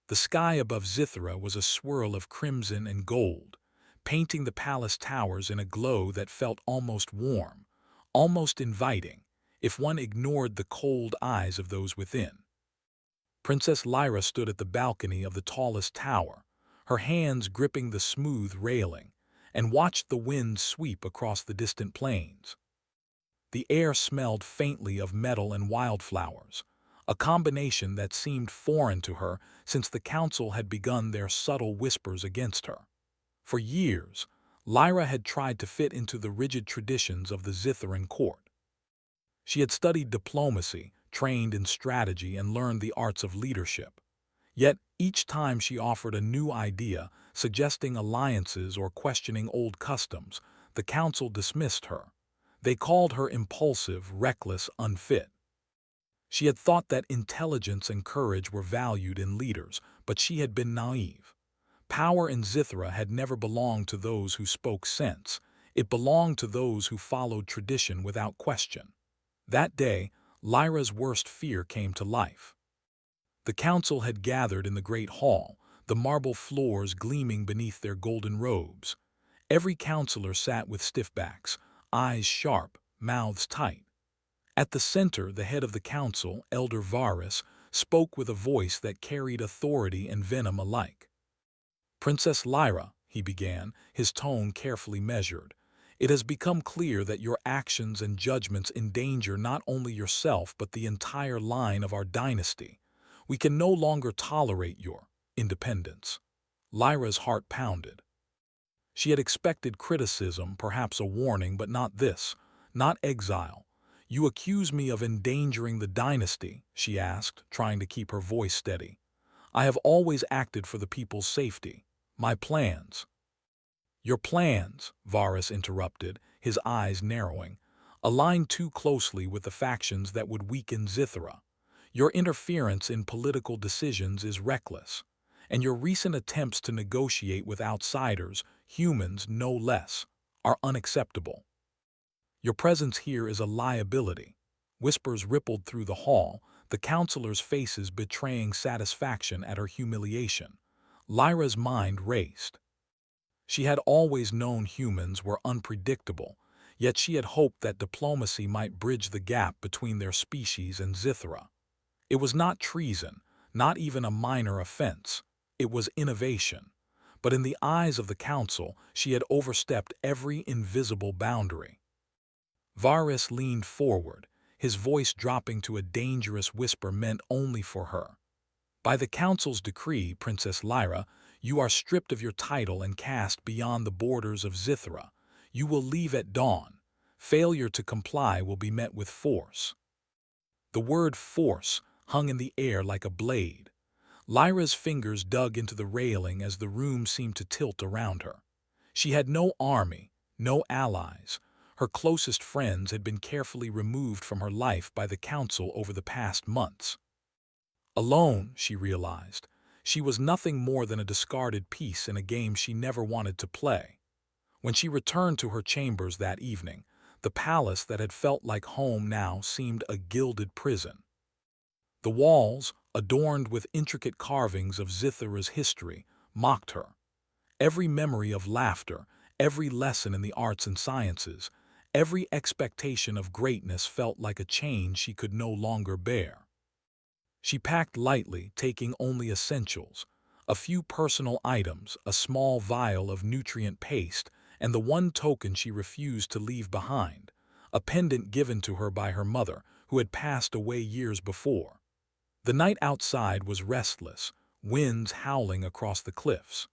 The sky above Zithra was a swirl of crimson and gold, painting the palace towers in a glow that felt almost warm, almost inviting, if one ignored the cold eyes of those within. Princess Lyra stood at the balcony of the tallest tower, her hands gripping the smooth railing, and watched the wind sweep across the distant plains. The air smelled faintly of metal and wildflowers, a combination that seemed foreign to her since the council had begun their subtle whispers against her. For years, Lyra had tried to fit into the rigid traditions of the Zitharan court. She had studied diplomacy, trained in strategy, and learned the arts of leadership. Yet, each time she offered a new idea, suggesting alliances or questioning old customs, the council dismissed her. They called her impulsive, reckless, unfit. She had thought that intelligence and courage were valued in leaders, but she had been naive. Power in Zithra had never belonged to those who spoke sense. It belonged to those who followed tradition without question. That day, Lyra's worst fear came to life. The council had gathered in the great hall, the marble floors gleaming beneath their golden robes. Every counselor sat with stiff backs, eyes sharp, mouths tight. At the center, the head of the council, Elder Varus, spoke with a voice that carried authority and venom alike. "Princess Lyra," he began, his tone carefully measured, "it has become clear that your actions and judgments endanger not only yourself but the entire line of our dynasty. We can no longer tolerate your independence." Lyra's heart pounded. She had expected criticism, perhaps a warning, but not this, not exile. "You accuse me of endangering the dynasty," she asked, trying to keep her voice steady. "I have always acted for the people's safety. My plans—" "Your plans," Varus interrupted, his eyes narrowing, "align too closely with the factions that would weaken Zithra. Your interference in political decisions is reckless, and your recent attempts to negotiate with outsiders, humans no less, are unacceptable. Your presence here is a liability." Whispers rippled through the hall, the counselors' faces betraying satisfaction at her humiliation. Lyra's mind raced. She had always known humans were unpredictable, yet she had hoped that diplomacy might bridge the gap between their species and Zithra. It was not treason, not even a minor offense. It was innovation. But in the eyes of the council, she had overstepped every invisible boundary. Varus leaned forward, his voice dropping to a dangerous whisper meant only for her. "By the council's decree, Princess Lyra, you are stripped of your title and cast beyond the borders of Zithra. You will leave at dawn. Failure to comply will be met with force." The word force hung in the air like a blade. Lyra's fingers dug into the railing as the room seemed to tilt around her. She had no army, no allies. Her closest friends had been carefully removed from her life by the council over the past months. Alone, she realized, she was nothing more than a discarded piece in a game she never wanted to play. When she returned to her chambers that evening, the palace that had felt like home now seemed a gilded prison. The walls, adorned with intricate carvings of Zithra's history, mocked her. Every memory of laughter, every lesson in the arts and sciences, every expectation of greatness felt like a chain she could no longer bear. She packed lightly, taking only essentials, a few personal items, a small vial of nutrient paste, and the one token she refused to leave behind, a pendant given to her by her mother, who had passed away years before. The night outside was restless, winds howling across the cliffs.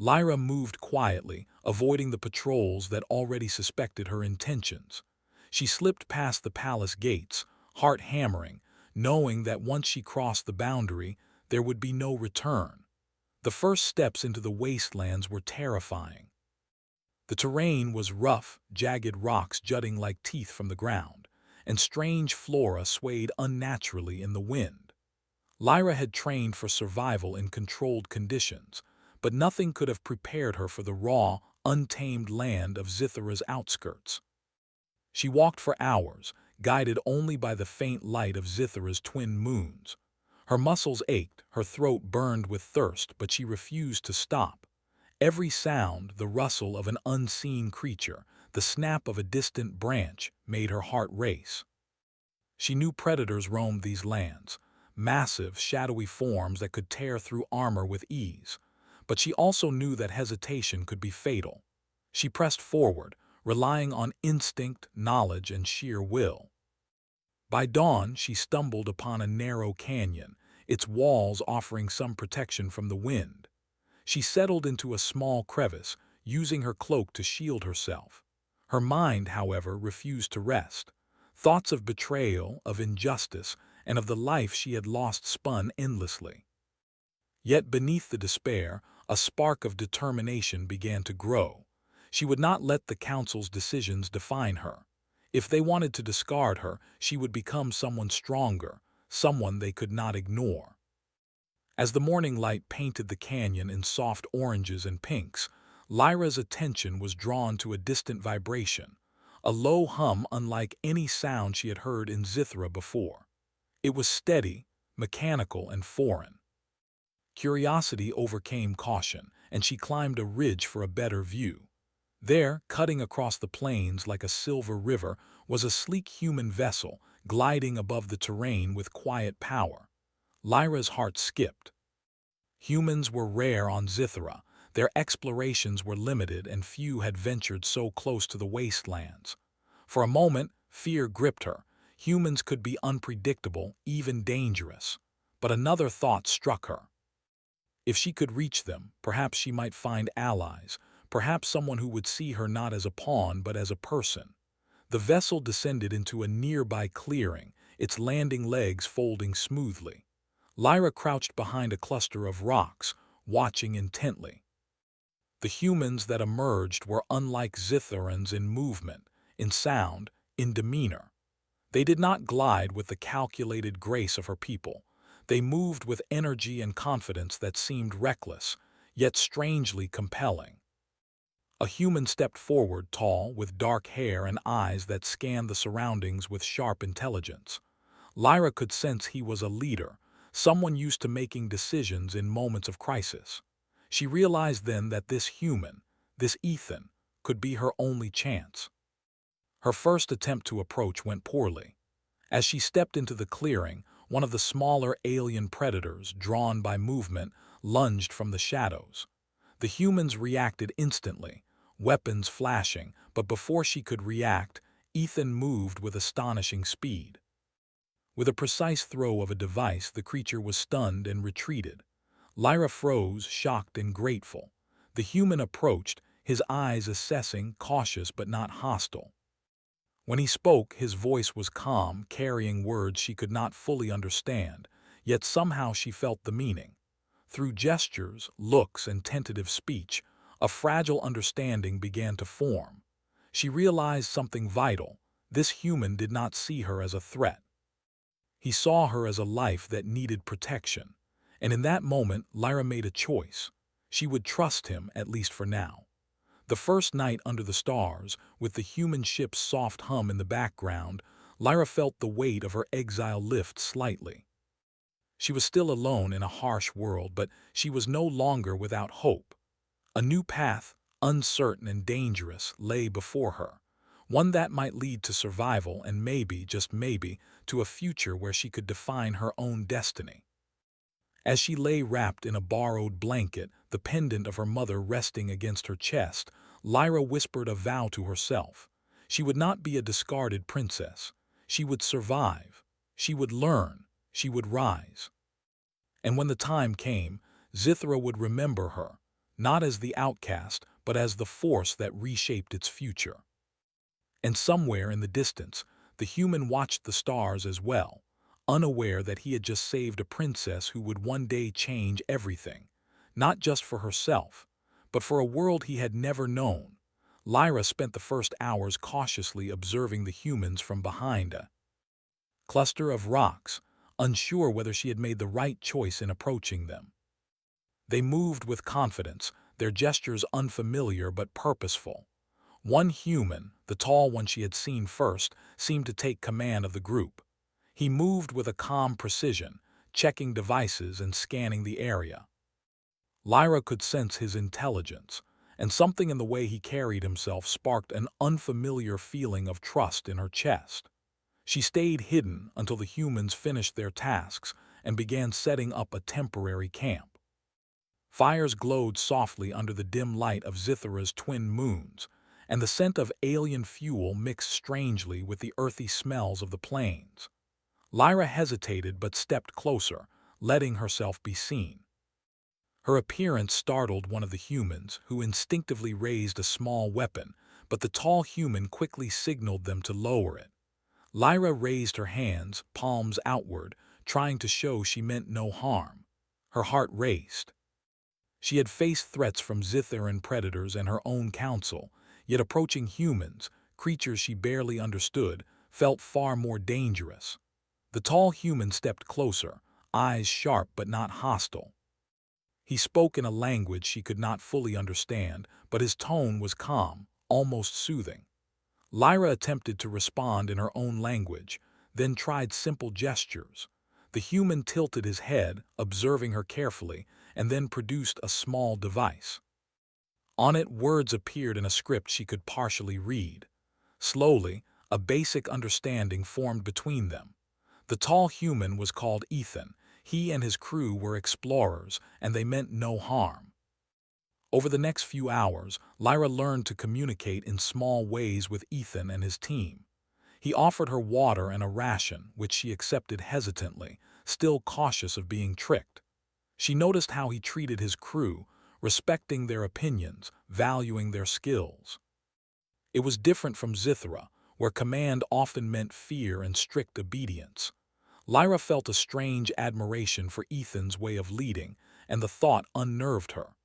Lyra moved quietly, avoiding the patrols that already suspected her intentions. She slipped past the palace gates, heart hammering, knowing that once she crossed the boundary, there would be no return. The first steps into the wastelands were terrifying. The terrain was rough, jagged rocks jutting like teeth from the ground, and strange flora swayed unnaturally in the wind. Lyra had trained for survival in controlled conditions, but nothing could have prepared her for the raw, untamed land of Zithra's outskirts. She walked for hours, guided only by the faint light of Zithra's twin moons. Her muscles ached, her throat burned with thirst, but she refused to stop. Every sound, the rustle of an unseen creature, the snap of a distant branch, made her heart race. She knew predators roamed these lands, massive, shadowy forms that could tear through armor with ease. But she also knew that hesitation could be fatal. She pressed forward, relying on instinct, knowledge, and sheer will. By dawn, she stumbled upon a narrow canyon, its walls offering some protection from the wind. She settled into a small crevice, using her cloak to shield herself. Her mind, however, refused to rest. Thoughts of betrayal, of injustice, and of the life she had lost spun endlessly. Yet beneath the despair, a spark of determination began to grow. She would not let the Council's decisions define her. If they wanted to discard her, she would become someone stronger, someone they could not ignore. As the morning light painted the canyon in soft oranges and pinks, Lyra's attention was drawn to a distant vibration, a low hum unlike any sound she had heard in Zithra before. It was steady, mechanical, and foreign. Curiosity overcame caution, and she climbed a ridge for a better view. There, cutting across the plains like a silver river, was a sleek human vessel, gliding above the terrain with quiet power. Lyra's heart skipped. Humans were rare on Zithra. Their explorations were limited, and few had ventured so close to the wastelands. For a moment, fear gripped her. Humans could be unpredictable, even dangerous. But another thought struck her. If she could reach them, perhaps she might find allies, perhaps someone who would see her not as a pawn but as a person. The vessel descended into a nearby clearing, its landing legs folding smoothly. Lyra crouched behind a cluster of rocks, watching intently. The humans that emerged were unlike Zitharans in movement, in sound, in demeanor. They did not glide with the calculated grace of her people. They moved with energy and confidence that seemed reckless, yet strangely compelling. A human stepped forward, tall, with dark hair and eyes that scanned the surroundings with sharp intelligence. Lyra could sense he was a leader, someone used to making decisions in moments of crisis. She realized then that this human, this Ethan, could be her only chance. Her first attempt to approach went poorly. As she stepped into the clearing, one of the smaller alien predators, drawn by movement, lunged from the shadows. The humans reacted instantly, weapons flashing, but before she could react, Ethan moved with astonishing speed. With a precise throw of a device, the creature was stunned and retreated. Lyra froze, shocked and grateful. The human approached, his eyes assessing, cautious but not hostile. When he spoke, his voice was calm, carrying words she could not fully understand, yet somehow she felt the meaning. Through gestures, looks, and tentative speech, a fragile understanding began to form. She realized something vital. This human did not see her as a threat. He saw her as a life that needed protection. And in that moment, Lyra made a choice. She would trust him, at least for now. The first night under the stars, with the human ship's soft hum in the background, Lyra felt the weight of her exile lift slightly. She was still alone in a harsh world, but she was no longer without hope. A new path, uncertain and dangerous, lay before her. One that might lead to survival and maybe, just maybe, to a future where she could define her own destiny. As she lay wrapped in a borrowed blanket, the pendant of her mother resting against her chest, Lyra whispered a vow to herself. She would not be a discarded princess. She would survive. She would learn. She would rise. And when the time came, Zithra would remember her, not as the outcast, but as the force that reshaped its future. And somewhere in the distance, the human watched the stars as well, unaware that he had just saved a princess who would one day change everything, not just for herself, but for a world he had never known. Lyra spent the first hours cautiously observing the humans from behind a cluster of rocks, unsure whether she had made the right choice in approaching them. They moved with confidence, their gestures unfamiliar but purposeful. One human, the tall one she had seen first, seemed to take command of the group. He moved with a calm precision, checking devices and scanning the area. Lyra could sense his intelligence, and something in the way he carried himself sparked an unfamiliar feeling of trust in her chest. She stayed hidden until the humans finished their tasks and began setting up a temporary camp. Fires glowed softly under the dim light of Zithara's twin moons, and the scent of alien fuel mixed strangely with the earthy smells of the plains. Lyra hesitated but stepped closer, letting herself be seen. Her appearance startled one of the humans, who instinctively raised a small weapon, but the tall human quickly signaled them to lower it. Lyra raised her hands, palms outward, trying to show she meant no harm. Her heart raced. She had faced threats from Zitharan predators and her own council, yet approaching humans, creatures she barely understood, felt far more dangerous. The tall human stepped closer, eyes sharp but not hostile. He spoke in a language she could not fully understand, but his tone was calm, almost soothing. Lyra attempted to respond in her own language, then tried simple gestures. The human tilted his head, observing her carefully, and then produced a small device. On it, words appeared in a script she could partially read. Slowly, a basic understanding formed between them. The tall human was called Ethan. He and his crew were explorers, and they meant no harm. Over the next few hours, Lyra learned to communicate in small ways with Ethan and his team. He offered her water and a ration, which she accepted hesitantly, still cautious of being tricked. She noticed how he treated his crew, respecting their opinions, valuing their skills. It was different from Zithara, where command often meant fear and strict obedience. Lyra felt a strange admiration for Ethan's way of leading, and the thought unnerved her.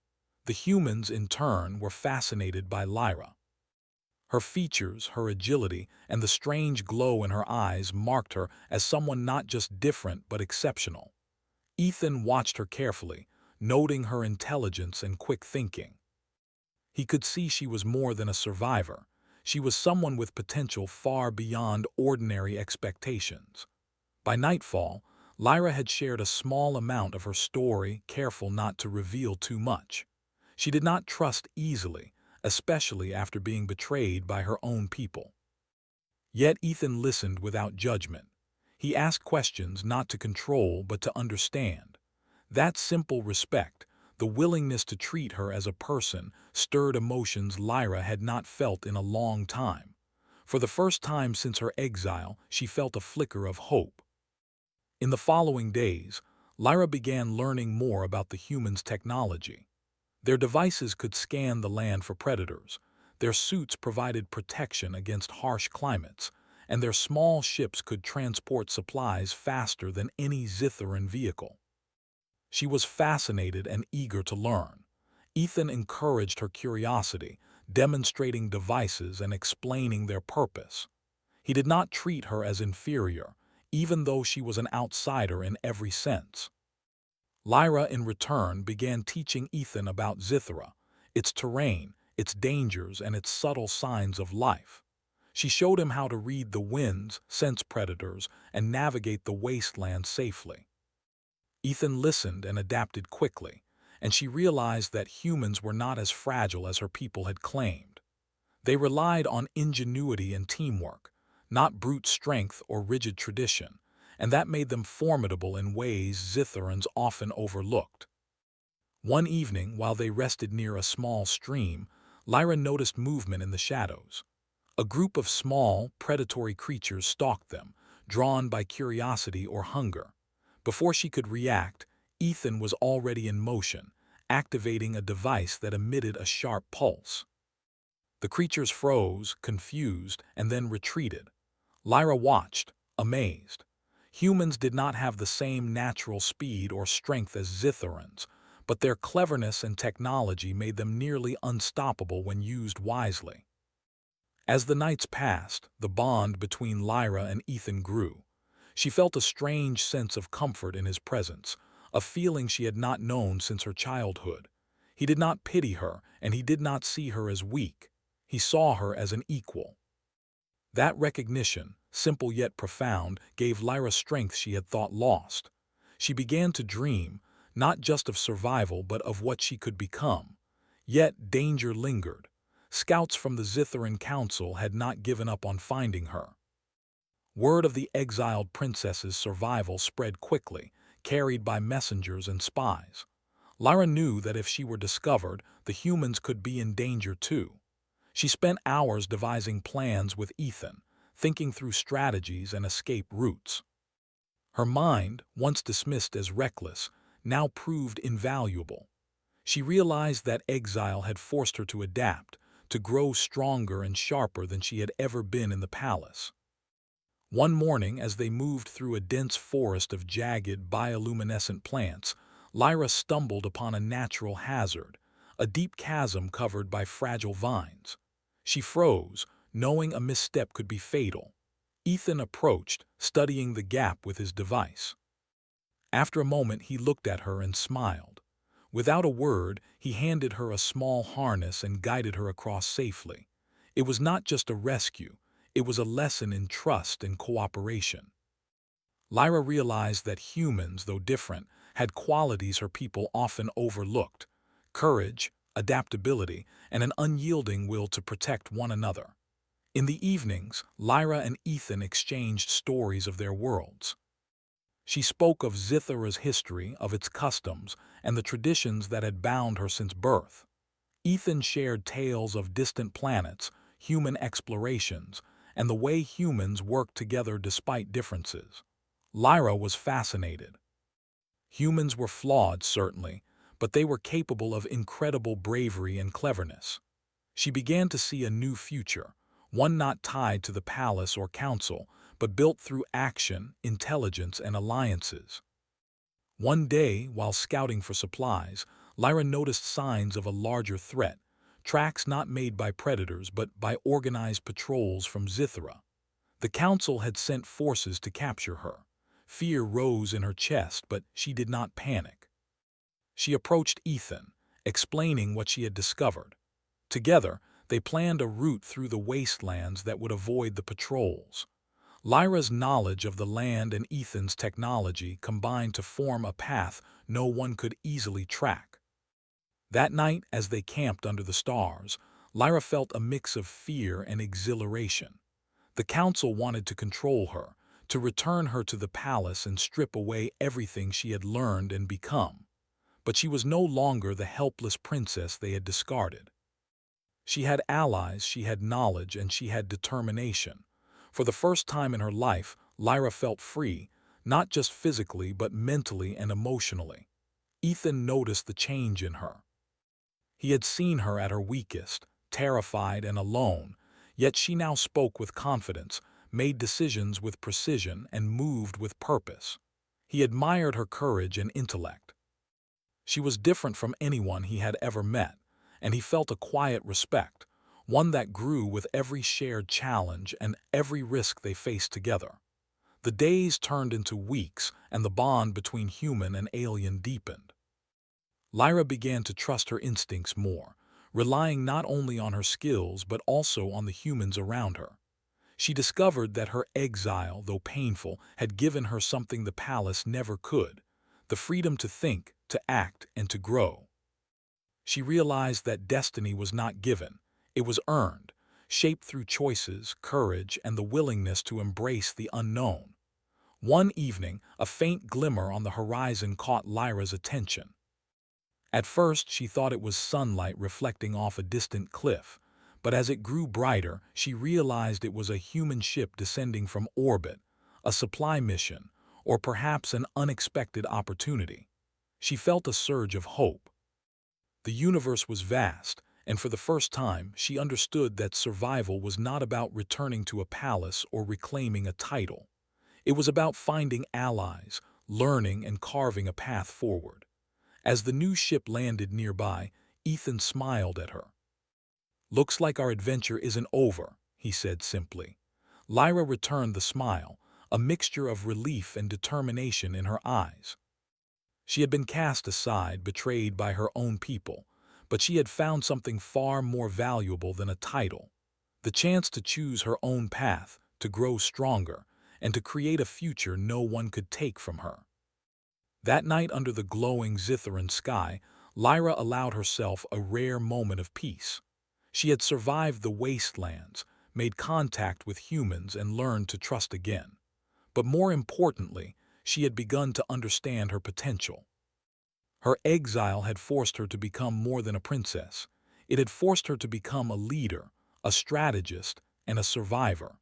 The humans, in turn, were fascinated by Lyra. Her features, her agility, and the strange glow in her eyes marked her as someone not just different but exceptional. Ethan watched her carefully, noting her intelligence and quick thinking. He could see she was more than a survivor. She was someone with potential far beyond ordinary expectations. By nightfall, Lyra had shared a small amount of her story, careful not to reveal too much. She did not trust easily, especially after being betrayed by her own people. Yet Ethan listened without judgment. He asked questions not to control but to understand. That simple respect, the willingness to treat her as a person, stirred emotions Lyra had not felt in a long time. For the first time since her exile, she felt a flicker of hope. In the following days, Lyra began learning more about the humans' technology. Their devices could scan the land for predators, their suits provided protection against harsh climates, and their small ships could transport supplies faster than any Zitharan vehicle. She was fascinated and eager to learn. Ethan encouraged her curiosity, demonstrating devices and explaining their purpose. He did not treat her as inferior, even though she was an outsider in every sense. Lyra, in return, began teaching Ethan about Zithara, its terrain, its dangers, and its subtle signs of life. She showed him how to read the winds, sense predators, and navigate the wasteland safely. Ethan listened and adapted quickly, and she realized that humans were not as fragile as her people had claimed. They relied on ingenuity and teamwork, not brute strength or rigid tradition, and that made them formidable in ways Zitharans often overlooked. One evening, while they rested near a small stream, Lyra noticed movement in the shadows. A group of small, predatory creatures stalked them, drawn by curiosity or hunger. Before she could react, Ethan was already in motion, activating a device that emitted a sharp pulse. The creatures froze, confused, and then retreated. Lyra watched, amazed. Humans did not have the same natural speed or strength as Zitharans, but their cleverness and technology made them nearly unstoppable when used wisely. As the nights passed, the bond between Lyra and Ethan grew. She felt a strange sense of comfort in his presence, a feeling she had not known since her childhood. He did not pity her, and he did not see her as weak. He saw her as an equal. That recognition, simple yet profound, gave Lyra strength she had thought lost. She began to dream, not just of survival but of what she could become. Yet danger lingered. Scouts from the Zitharan Council had not given up on finding her. Word of the exiled princess's survival spread quickly, carried by messengers and spies. Lyra knew that if she were discovered, the humans could be in danger too. She spent hours devising plans with Ethan, thinking through strategies and escape routes. Her mind, once dismissed as reckless, now proved invaluable. She realized that exile had forced her to adapt, to grow stronger and sharper than she had ever been in the palace. One morning, as they moved through a dense forest of jagged, bioluminescent plants, Lyra stumbled upon a natural hazard, a deep chasm covered by fragile vines. She froze, knowing a misstep could be fatal. Ethan approached, studying the gap with his device. After a moment, he looked at her and smiled. Without a word, he handed her a small harness and guided her across safely. It was not just a rescue, it was a lesson in trust and cooperation. Lyra realized that humans, though different, had qualities her people often overlooked: courage, adaptability, and an unyielding will to protect one another. In the evenings, Lyra and Ethan exchanged stories of their worlds. She spoke of Zithara's history, of its customs, and the traditions that had bound her since birth. Ethan shared tales of distant planets, human explorations, and the way humans worked together despite differences. Lyra was fascinated. Humans were flawed, certainly, but they were capable of incredible bravery and cleverness. She began to see a new future, one not tied to the palace or council, but built through action, intelligence, and alliances. One day, while scouting for supplies, Lyra noticed signs of a larger threat, tracks not made by predators but by organized patrols from Zithara. The council had sent forces to capture her. Fear rose in her chest, but she did not panic. She approached Ethan, explaining what she had discovered. Together, they planned a route through the wastelands that would avoid the patrols. Lyra's knowledge of the land and Ethan's technology combined to form a path no one could easily track. That night, as they camped under the stars, Lyra felt a mix of fear and exhilaration. The council wanted to control her, to return her to the palace and strip away everything she had learned and become. But she was no longer the helpless princess they had discarded. She had allies, she had knowledge, and she had determination. For the first time in her life, Lyra felt free, not just physically but mentally and emotionally. Ethan noticed the change in her. He had seen her at her weakest, terrified and alone, yet she now spoke with confidence, made decisions with precision, and moved with purpose. He admired her courage and intellect. She was different from anyone he had ever met, and he felt a quiet respect, one that grew with every shared challenge and every risk they faced together. The days turned into weeks, and the bond between human and alien deepened. Lyra began to trust her instincts more, relying not only on her skills but also on the humans around her. She discovered that her exile, though painful, had given her something the palace never could: the freedom to think, to act, and to grow. She realized that destiny was not given, it was earned, shaped through choices, courage, and the willingness to embrace the unknown. One evening, a faint glimmer on the horizon caught Lyra's attention. At first, she thought it was sunlight reflecting off a distant cliff, but as it grew brighter, she realized it was a human ship descending from orbit, a supply mission, or perhaps an unexpected opportunity. She felt a surge of hope. The universe was vast, and for the first time, she understood that survival was not about returning to a palace or reclaiming a title. It was about finding allies, learning, and carving a path forward. As the new ship landed nearby, Ethan smiled at her. "Looks like our adventure isn't over," he said simply. Lyra returned the smile, a mixture of relief and determination in her eyes. She had been cast aside, betrayed by her own people, but she had found something far more valuable than a title: the chance to choose her own path, to grow stronger, and to create a future no one could take from her. That night under the glowing Zitharan sky, Lyra allowed herself a rare moment of peace. She had survived the wastelands, made contact with humans, and learned to trust again. But more importantly, she had begun to understand her potential. Her exile had forced her to become more than a princess. It had forced her to become a leader, a strategist, and a survivor.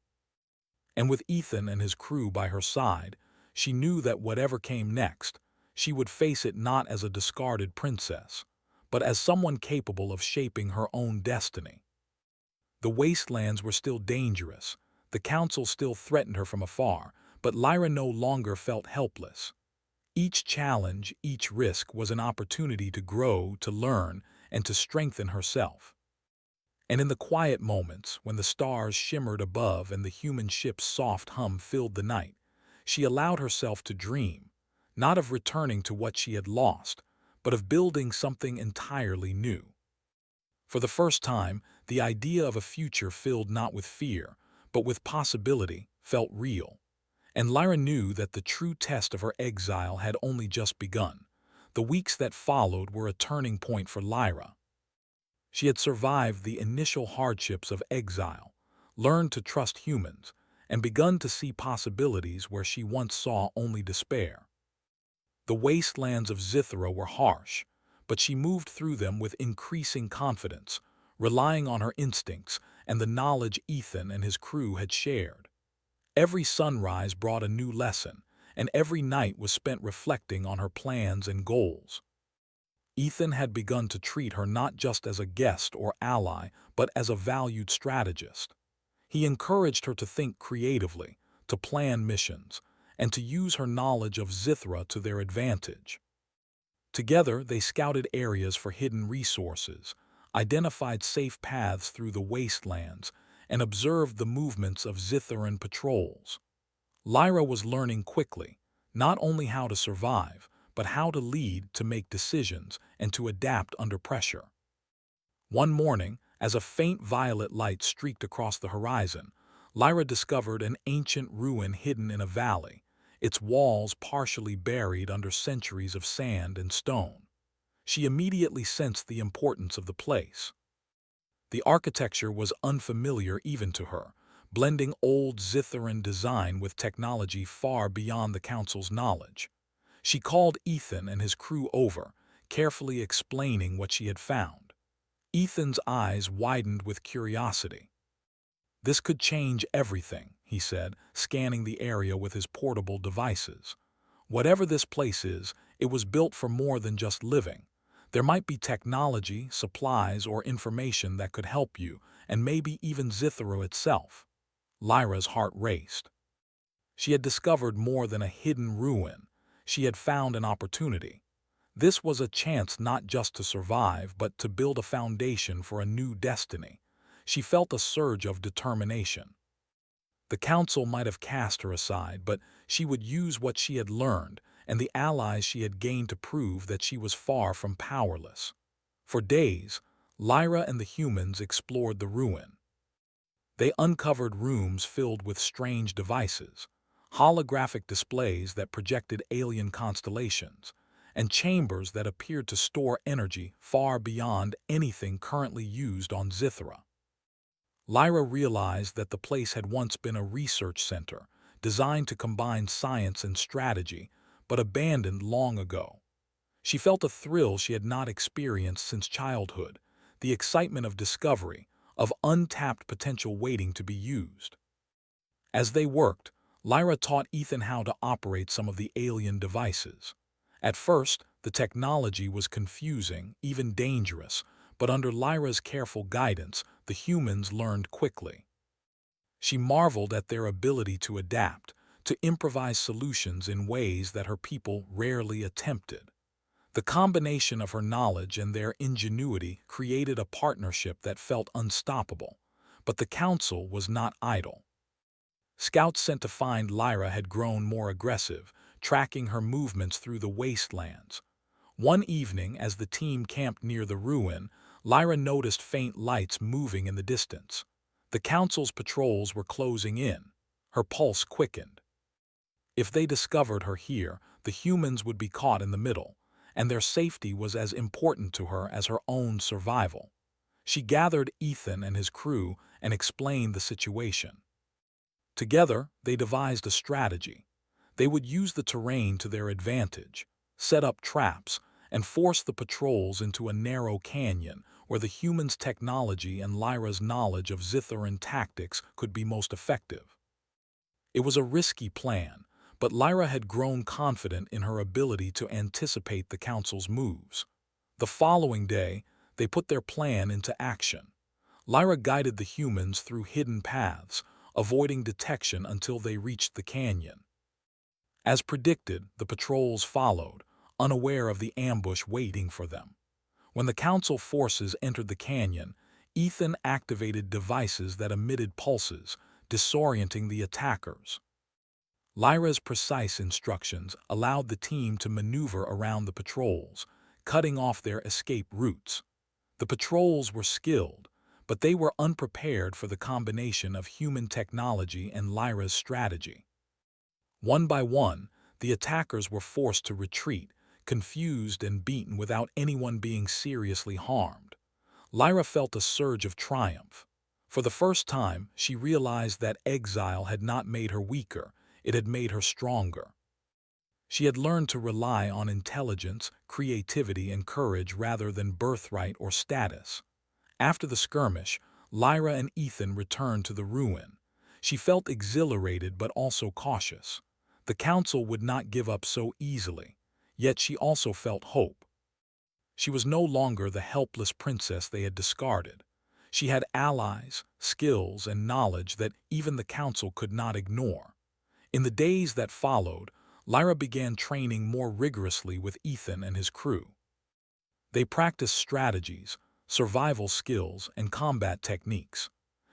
And with Ethan and his crew by her side, she knew that whatever came next, she would face it not as a discarded princess, but as someone capable of shaping her own destiny. The wastelands were still dangerous, the council still threatened her from afar, but Lyra no longer felt helpless. Each challenge, each risk was an opportunity to grow, to learn, and to strengthen herself. And in the quiet moments, when the stars shimmered above and the human ship's soft hum filled the night, she allowed herself to dream, not of returning to what she had lost, but of building something entirely new. For the first time, the idea of a future filled not with fear, but with possibility, felt real. And Lyra knew that the true test of her exile had only just begun. The weeks that followed were a turning point for Lyra. She had survived the initial hardships of exile, learned to trust humans, and begun to see possibilities where she once saw only despair. The wastelands of Zithara were harsh, but she moved through them with increasing confidence, relying on her instincts and the knowledge Ethan and his crew had shared. Every sunrise brought a new lesson, and every night was spent reflecting on her plans and goals. Ethan had begun to treat her not just as a guest or ally, but as a valued strategist. He encouraged her to think creatively, to plan missions, and to use her knowledge of Zithra to their advantage. Together, they scouted areas for hidden resources, identified safe paths through the wastelands, and observed the movements of Zitharan patrols. Lyra was learning quickly, not only how to survive, but how to lead, to make decisions, and to adapt under pressure. One morning, as a faint violet light streaked across the horizon, Lyra discovered an ancient ruin hidden in a valley, its walls partially buried under centuries of sand and stone. She immediately sensed the importance of the place. The architecture was unfamiliar even to her, blending old Zitharan design with technology far beyond the council's knowledge. She called Ethan and his crew over, carefully explaining what she had found. Ethan's eyes widened with curiosity. "This could change everything," he said, scanning the area with his portable devices. "Whatever this place is, it was built for more than just living. There might be technology, supplies, or information that could help you, and maybe even Zitharo itself." Lyra's heart raced. She had discovered more than a hidden ruin. She had found an opportunity. This was a chance not just to survive, but to build a foundation for a new destiny. She felt a surge of determination. The council might have cast her aside, but she would use what she had learned and the allies she had gained to prove that she was far from powerless. For days, Lyra and the humans explored the ruin. They uncovered rooms filled with strange devices, holographic displays that projected alien constellations, and chambers that appeared to store energy far beyond anything currently used on Zithara. Lyra realized that the place had once been a research center, designed to combine science and strategy, but abandoned long ago. She felt a thrill she had not experienced since childhood, the excitement of discovery, of untapped potential waiting to be used. As they worked, Lyra taught Ethan how to operate some of the alien devices. At first, the technology was confusing, even dangerous, but under Lyra's careful guidance, the humans learned quickly. She marveled at their ability to adapt, to improvise solutions in ways that her people rarely attempted. The combination of her knowledge and their ingenuity created a partnership that felt unstoppable, but the council was not idle. Scouts sent to find Lyra had grown more aggressive, tracking her movements through the wastelands. One evening, as the team camped near the ruin, Lyra noticed faint lights moving in the distance. The council's patrols were closing in. Her pulse quickened. If they discovered her here, The humans would be caught in the middle, and their safety was as important to her as her own survival. She gathered Ethan and his crew and explained the situation. Together, they devised a strategy. They would use the terrain to their advantage, set up traps, and force the patrols into a narrow canyon where the humans' technology and Lyra's knowledge of Zitharan tactics could be most effective. It was a risky plan, but Lyra had grown confident in her ability to anticipate the Council's moves. The following day, they put their plan into action. Lyra guided the humans through hidden paths, avoiding detection until they reached the canyon. As predicted, the patrols followed, unaware of the ambush waiting for them. When the Council forces entered the canyon, Ethan activated devices that emitted pulses, disorienting the attackers. Lyra's precise instructions allowed the team to maneuver around the patrols, cutting off their escape routes. The patrols were skilled, but they were unprepared for the combination of human technology and Lyra's strategy. One by one, the attackers were forced to retreat, confused and beaten without anyone being seriously harmed. Lyra felt a surge of triumph. For the first time, she realized that exile had not made her weaker, it had made her stronger. She had learned to rely on intelligence, creativity, and courage rather than birthright or status. After the skirmish, Lyra and Ethan returned to the ruin. She felt exhilarated but also cautious. The Council would not give up so easily, yet she also felt hope. She was no longer the helpless princess they had discarded. She had allies, skills, and knowledge that even the Council could not ignore. In the days that followed, Lyra began training more rigorously with Ethan and his crew. They practiced strategies, survival skills, and combat techniques.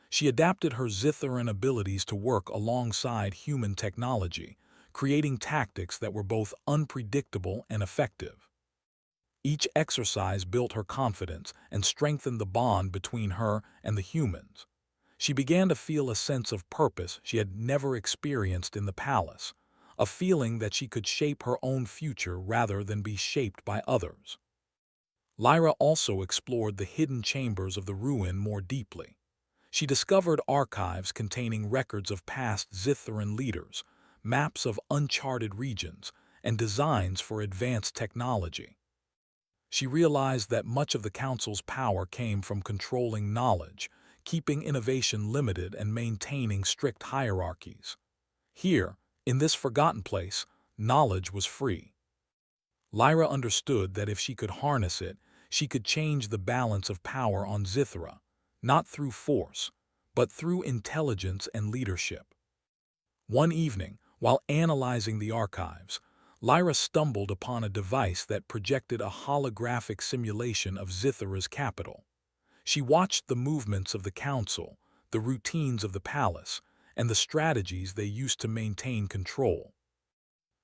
She adapted her Zitharan abilities to work alongside human technology, creating tactics that were both unpredictable and effective. Each exercise built her confidence and strengthened the bond between her and the humans. She began to feel a sense of purpose she had never experienced in the palace, a feeling that she could shape her own future rather than be shaped by others. Lyra also explored the hidden chambers of the ruin more deeply. She discovered archives containing records of past Zitharan leaders, maps of uncharted regions, and designs for advanced technology. She realized that much of the Council's power came from controlling knowledge, keeping innovation limited and maintaining strict hierarchies. Here, in this forgotten place, knowledge was free. Lyra understood that if she could harness it, she could change the balance of power on Zithara, not through force, but through intelligence and leadership. One evening, while analyzing the archives, Lyra stumbled upon a device that projected a holographic simulation of Zithara's capital. She watched the movements of the Council, the routines of the palace, and the strategies they used to maintain control.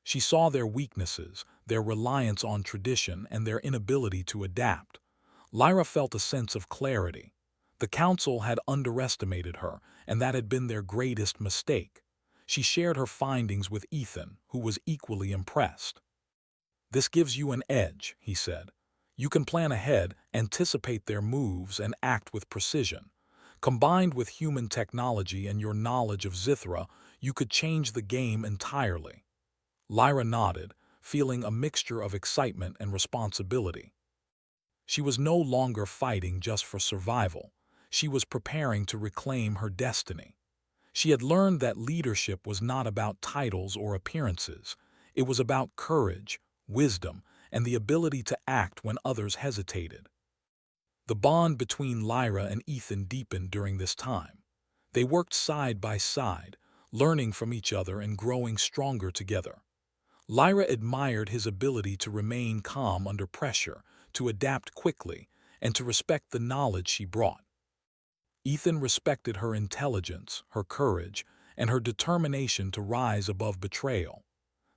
She saw their weaknesses, their reliance on tradition, and their inability to adapt. Lyra felt a sense of clarity. The Council had underestimated her, and that had been their greatest mistake. She shared her findings with Ethan, who was equally impressed. "This gives you an edge," he said. "You can plan ahead, anticipate their moves, and act with precision. Combined with human technology and your knowledge of Zithara, you could change the game entirely." Lyra nodded, feeling a mixture of excitement and responsibility. She was no longer fighting just for survival. She was preparing to reclaim her destiny. She had learned that leadership was not about titles or appearances. It was about courage, wisdom, and the ability to act when others hesitated. The bond between Lyra and Ethan deepened during this time. They worked side by side, learning from each other and growing stronger together. Lyra admired his ability to remain calm under pressure, to adapt quickly, and to respect the knowledge she brought. Ethan respected her intelligence, her courage, and her determination to rise above betrayal.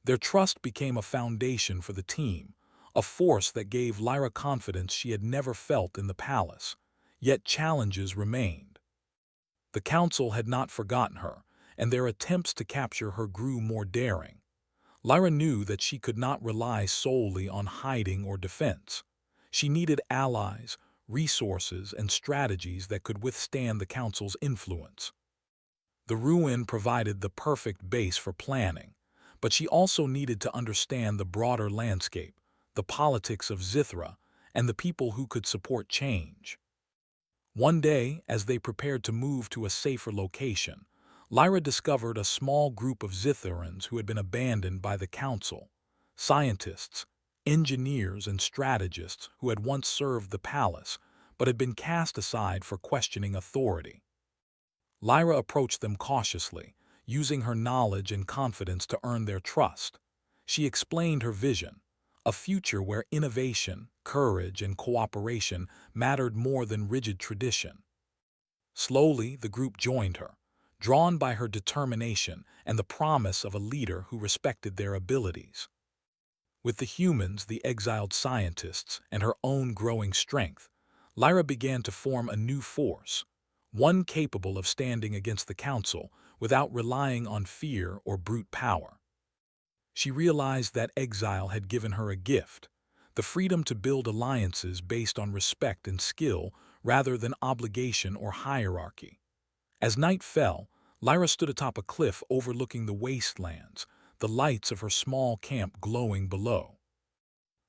Their trust became a foundation for the team, a force that gave Lyra confidence she had never felt in the palace. Yet challenges remained. The Council had not forgotten her, and their attempts to capture her grew more daring. Lyra knew that she could not rely solely on hiding or defense. She needed allies, resources, and strategies that could withstand the Council's influence. The ruin provided the perfect base for planning, but she also needed to understand the broader landscape, the politics of Zithra, and the people who could support change. One day, as they prepared to move to a safer location, Lyra discovered a small group of Zithrans who had been abandoned by the Council, scientists, engineers, and strategists who had once served the palace but had been cast aside for questioning authority. Lyra approached them cautiously, using her knowledge and confidence to earn their trust. She explained her vision, a future where innovation, courage, and cooperation mattered more than rigid tradition. Slowly, the group joined her, drawn by her determination and the promise of a leader who respected their abilities. With the humans, the exiled scientists, and her own growing strength, Lyra began to form a new force, one capable of standing against the Council without relying on fear or brute power. She realized that exile had given her a gift, the freedom to build alliances based on respect and skill rather than obligation or hierarchy. As night fell, Lyra stood atop a cliff overlooking the wastelands, the lights of her small camp glowing below.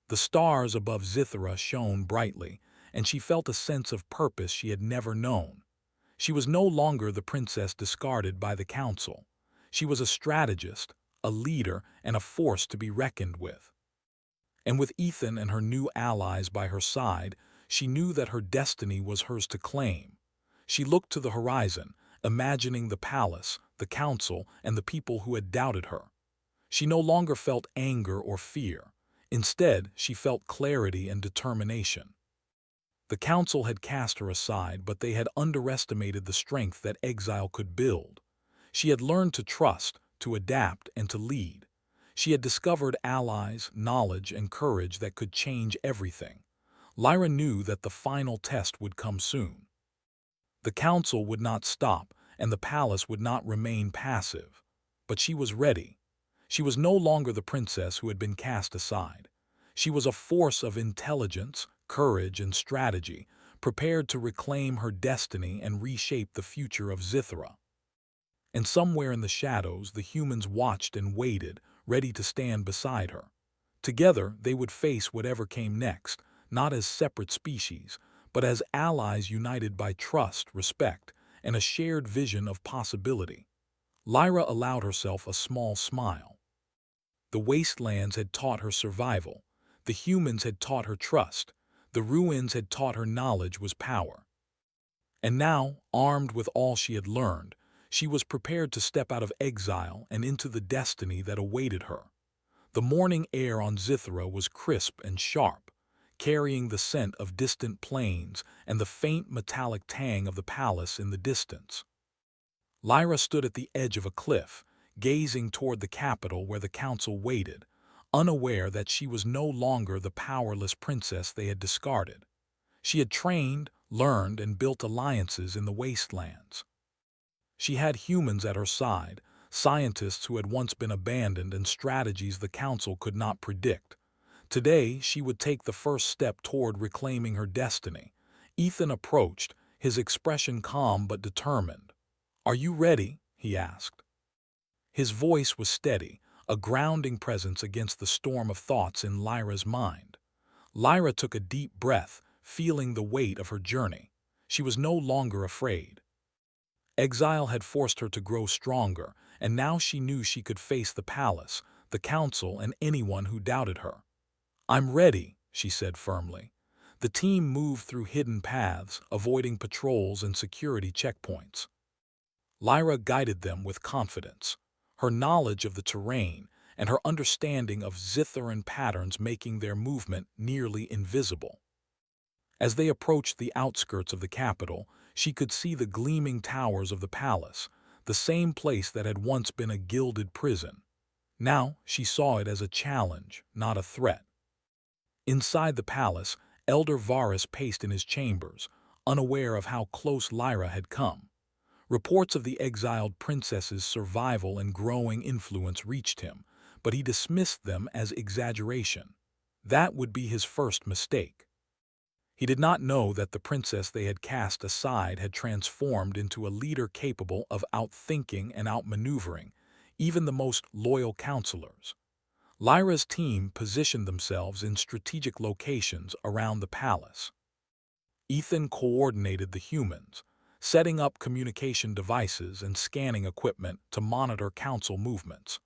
The stars above Zithra shone brightly, and she felt a sense of purpose she had never known. She was no longer the princess discarded by the Council. She was a strategist, a leader, and a force to be reckoned with. And with Ethan and her new allies by her side, she knew that her destiny was hers to claim. She looked to the horizon, imagining the palace, the Council, and the people who had doubted her. She no longer felt anger or fear. Instead, she felt clarity and determination. The Council had cast her aside, but they had underestimated the strength that exile could build. She had learned to trust, to adapt, and to lead. She had discovered allies, knowledge, and courage that could change everything. Lyra knew that the final test would come soon. The Council would not stop, and the palace would not remain passive. But she was ready. She was no longer the princess who had been cast aside. She was a force of intelligence, courage, and strategy, prepared to reclaim her destiny and reshape the future of Zithra. And somewhere in the shadows, the humans watched and waited, ready to stand beside her. Together, they would face whatever came next, not as separate species, but as allies united by trust, respect, and a shared vision of possibility. Lyra allowed herself a small smile. The wastelands had taught her survival. The humans had taught her trust. The ruins had taught her knowledge was power. And now, armed with all she had learned, she was prepared to step out of exile and into the destiny that awaited her. The morning air on Zithra was crisp and sharp, carrying the scent of distant plains and the faint metallic tang of the palace in the distance. Lyra stood at the edge of a cliff, gazing toward the capital where the Council waited, unaware that she was no longer the powerless princess they had discarded. She had trained, learned, and built alliances in the wastelands. She had humans at her side, scientists who had once been abandoned, and strategies the Council could not predict. Today, she would take the first step toward reclaiming her destiny. Ethan approached, his expression calm but determined. "Are you ready?" he asked. His voice was steady, a grounding presence against the storm of thoughts in Lyra's mind. Lyra took a deep breath, feeling the weight of her journey. She was no longer afraid. Exile had forced her to grow stronger, and now she knew she could face the palace, the Council, and anyone who doubted her. "I'm ready," she said firmly. The team moved through hidden paths, avoiding patrols and security checkpoints. Lyra guided them with confidence, her knowledge of the terrain and her understanding of Zithran patterns making their movement nearly invisible. As they approached the outskirts of the capital, she could see the gleaming towers of the palace, the same place that had once been a gilded prison. Now she saw it as a challenge, not a threat. Inside the palace, Elder Varus paced in his chambers, unaware of how close Lyra had come. Reports of the exiled princess's survival and growing influence reached him, but he dismissed them as exaggeration. That would be his first mistake. He did not know that the princess they had cast aside had transformed into a leader capable of outthinking and outmaneuvering even the most loyal counselors. Lyra's team positioned themselves in strategic locations around the palace. Ethan coordinated the humans, setting up communication devices and scanning equipment to monitor council movements.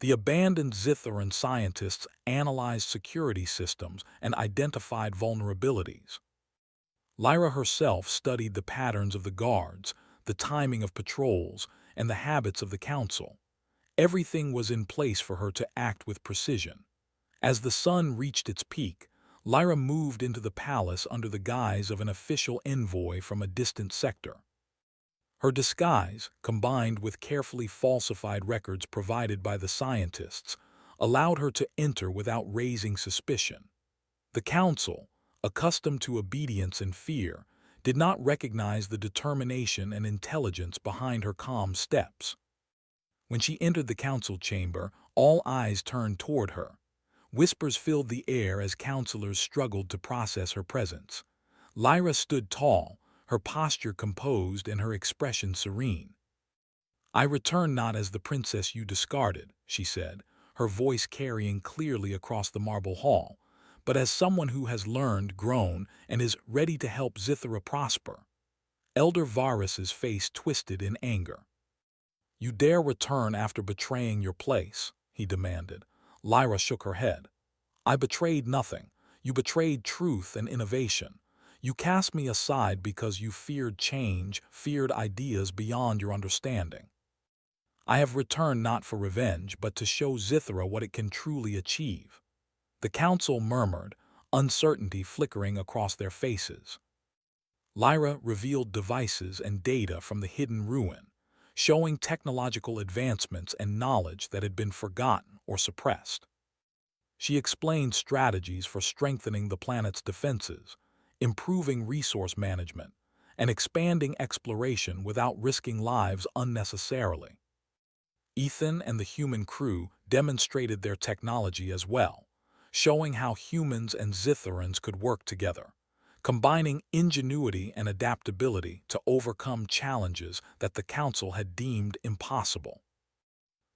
The abandoned Zitharan scientists analyzed security systems and identified vulnerabilities. Lyra herself studied the patterns of the guards, the timing of patrols, and the habits of the council. Everything was in place for her to act with precision. As the sun reached its peak, Lyra moved into the palace under the guise of an official envoy from a distant sector. Her disguise, combined with carefully falsified records provided by the scientists, allowed her to enter without raising suspicion. The council, accustomed to obedience and fear, did not recognize the determination and intelligence behind her calm steps. When she entered the council chamber, all eyes turned toward her. Whispers filled the air as counselors struggled to process her presence. Lyra stood tall, her posture composed and her expression serene. "I return not as the princess you discarded," she said, her voice carrying clearly across the marble hall, "but as someone who has learned, grown, and is ready to help Zithara prosper." Elder Varus's face twisted in anger. "You dare return after betraying your place?" he demanded. Lyra shook her head. "I betrayed nothing. You betrayed truth and innovation. You cast me aside because you feared change, feared ideas beyond your understanding. I have returned not for revenge, but to show Zithara what it can truly achieve." The council murmured, uncertainty flickering across their faces. Lyra revealed devices and data from the hidden ruin, showing technological advancements and knowledge that had been forgotten or suppressed. She explained strategies for strengthening the planet's defenses, improving resource management, and expanding exploration without risking lives unnecessarily. Ethan and the human crew demonstrated their technology as well, showing how humans and Zitharans could work together, combining ingenuity and adaptability to overcome challenges that the Council had deemed impossible.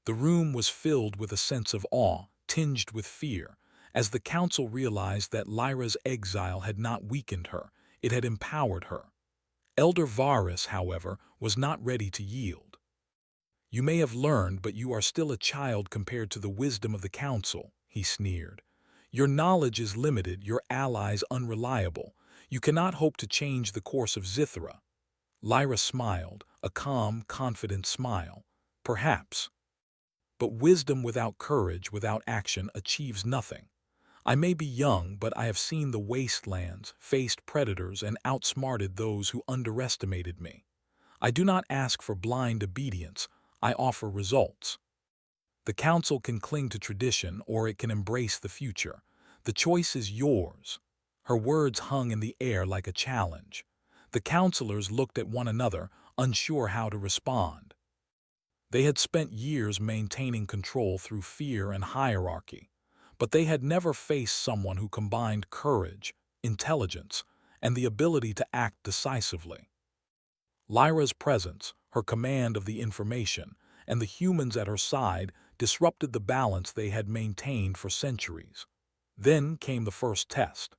The room was filled with a sense of awe, tinged with fear, as the Council realized that Lyra's exile had not weakened her, it had empowered her. Elder Varus, however, was not ready to yield. "You may have learned, but you are still a child compared to the wisdom of the Council," he sneered. "Your knowledge is limited, your allies unreliable. You cannot hope to change the course of Zithara." Lyra smiled, a calm, confident smile. "Perhaps. But wisdom without courage, without action, achieves nothing. I may be young, but I have seen the wastelands, faced predators, and outsmarted those who underestimated me. I do not ask for blind obedience, I offer results. The Council can cling to tradition, or it can embrace the future. The choice is yours." Her words hung in the air like a challenge. The counselors looked at one another, unsure how to respond. They had spent years maintaining control through fear and hierarchy, but they had never faced someone who combined courage, intelligence, and the ability to act decisively. Lyra's presence, her command of the information, and the humans at her side disrupted the balance they had maintained for centuries. Then came the first test.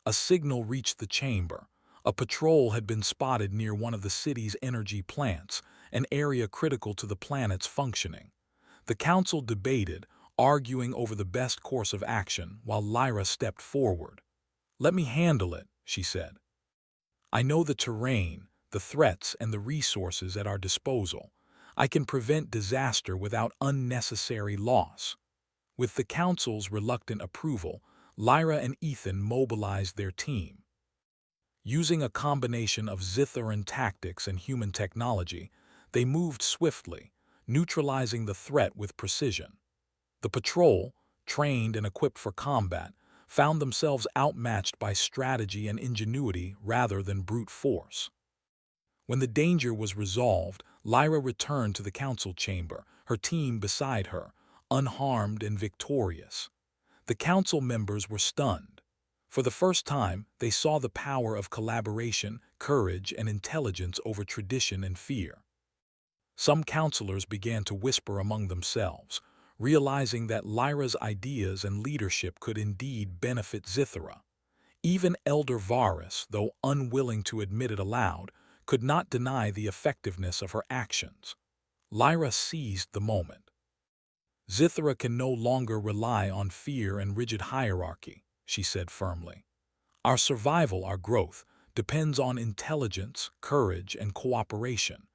A signal reached the chamber. A patrol had been spotted near one of the city's energy plants, an area critical to the planet's functioning. The Council debated, arguing over the best course of action, while Lyra stepped forward. "Let me handle it," she said. "I know the terrain, the threats, and the resources at our disposal. I can prevent disaster without unnecessary loss." With the Council's reluctant approval, Lyra and Ethan mobilized their team. Using a combination of Zitharan tactics and human technology, they moved swiftly, neutralizing the threat with precision. The patrol, trained and equipped for combat, found themselves outmatched by strategy and ingenuity rather than brute force. When the danger was resolved, Lyra returned to the council chamber, her team beside her, unharmed and victorious. The council members were stunned. For the first time, they saw the power of collaboration, courage, and intelligence over tradition and fear. Some counselors began to whisper among themselves, realizing that Lyra's ideas and leadership could indeed benefit Zithara. Even Elder Varus, though unwilling to admit it aloud, could not deny the effectiveness of her actions. Lyra seized the moment. Zithara can no longer rely on fear and rigid hierarchy, she said firmly. Our survival, our growth, depends on intelligence, courage, and cooperation.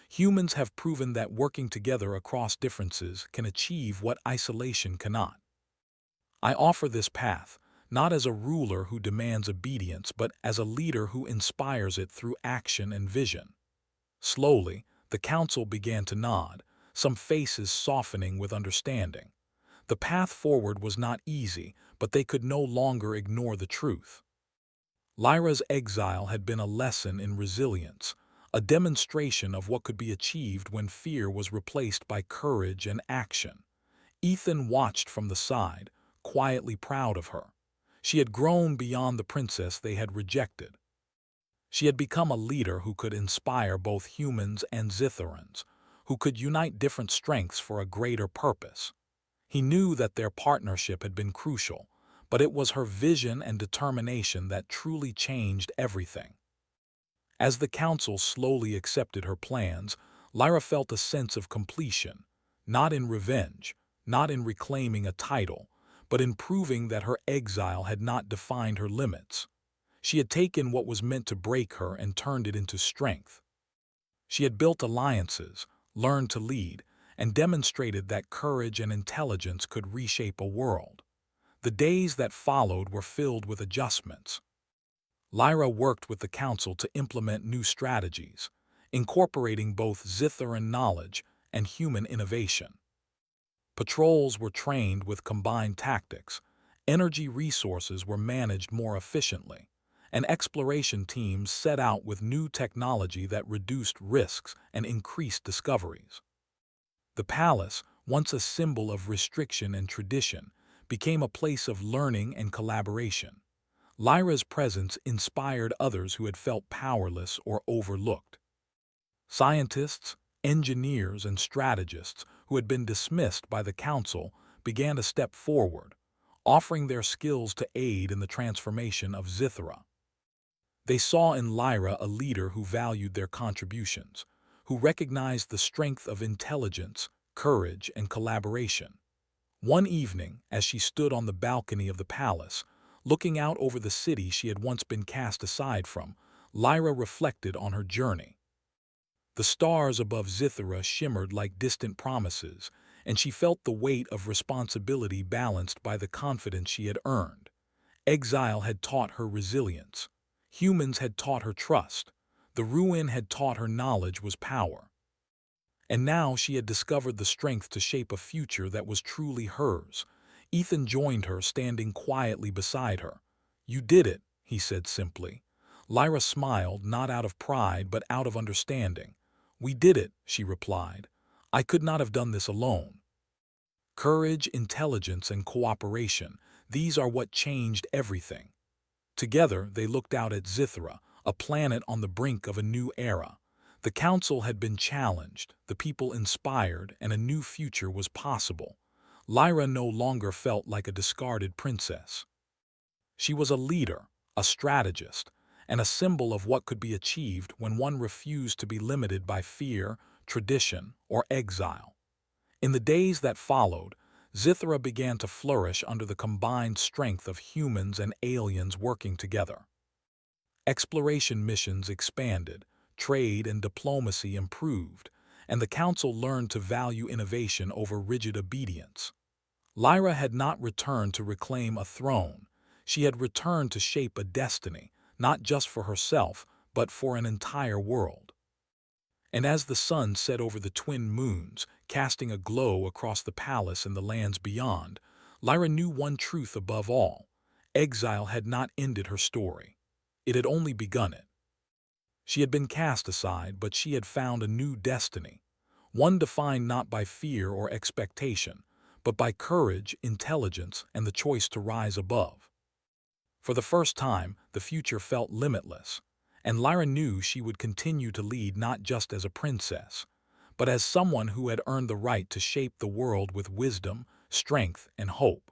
Humans have proven that working together across differences can achieve what isolation cannot. I offer this path, not as a ruler who demands obedience, but as a leader who inspires it through action and vision. Slowly, the council began to nod, some faces softening with understanding. The path forward was not easy, but they could no longer ignore the truth. Lyra's exile had been a lesson in resilience, a demonstration of what could be achieved when fear was replaced by courage and action. Ethan watched from the side, quietly proud of her. She had grown beyond the princess they had rejected. She had become a leader who could inspire both humans and Zitharans, who could unite different strengths for a greater purpose. He knew that their partnership had been crucial, but it was her vision and determination that truly changed everything. As the council slowly accepted her plans, Lyra felt a sense of completion, not in revenge, not in reclaiming a title, but in proving that her exile had not defined her limits. She had taken what was meant to break her and turned it into strength. She had built alliances, learned to lead, and demonstrated that courage and intelligence could reshape a world. The days that followed were filled with adjustments. Lyra worked with the council to implement new strategies, incorporating both Zitharan knowledge and human innovation. Patrols were trained with combined tactics, energy resources were managed more efficiently, and exploration teams set out with new technology that reduced risks and increased discoveries. The palace, once a symbol of restriction and tradition, became a place of learning and collaboration. Lyra's presence inspired others who had felt powerless or overlooked. Scientists, engineers, and strategists who had been dismissed by the council began to step forward, offering their skills to aid in the transformation of Zithara. They saw in Lyra a leader who valued their contributions, who recognized the strength of intelligence, courage, and collaboration. One evening, as she stood on the balcony of the palace, looking out over the city she had once been cast aside from, Lyra reflected on her journey. The stars above Zithara shimmered like distant promises, and she felt the weight of responsibility balanced by the confidence she had earned. Exile had taught her resilience. Humans had taught her trust. The ruin had taught her knowledge was power. And now she had discovered the strength to shape a future that was truly hers. Ethan joined her, standing quietly beside her. "You did it," he said simply. Lyra smiled, not out of pride but out of understanding. "We did it," she replied. "I could not have done this alone." Courage, intelligence, and cooperation, these are what changed everything. Together, they looked out at Zithara, a planet on the brink of a new era. The council had been challenged, the people inspired, and a new future was possible. Lyra no longer felt like a discarded princess. She was a leader, a strategist, and a symbol of what could be achieved when one refused to be limited by fear, tradition, or exile. In the days that followed, Zithara began to flourish under the combined strength of humans and aliens working together. Exploration missions expanded, trade and diplomacy improved, and the council learned to value innovation over rigid obedience. Lyra had not returned to reclaim a throne. She had returned to shape a destiny, not just for herself, but for an entire world. And as the sun set over the twin moons, casting a glow across the palace and the lands beyond, Lyra knew one truth above all. Exile had not ended her story. It had only begun it. She had been cast aside, but she had found a new destiny, one defined not by fear or expectation, but by courage, intelligence, and the choice to rise above. For the first time, the future felt limitless, and Lyra knew she would continue to lead not just as a princess, but as someone who had earned the right to shape the world with wisdom, strength, and hope.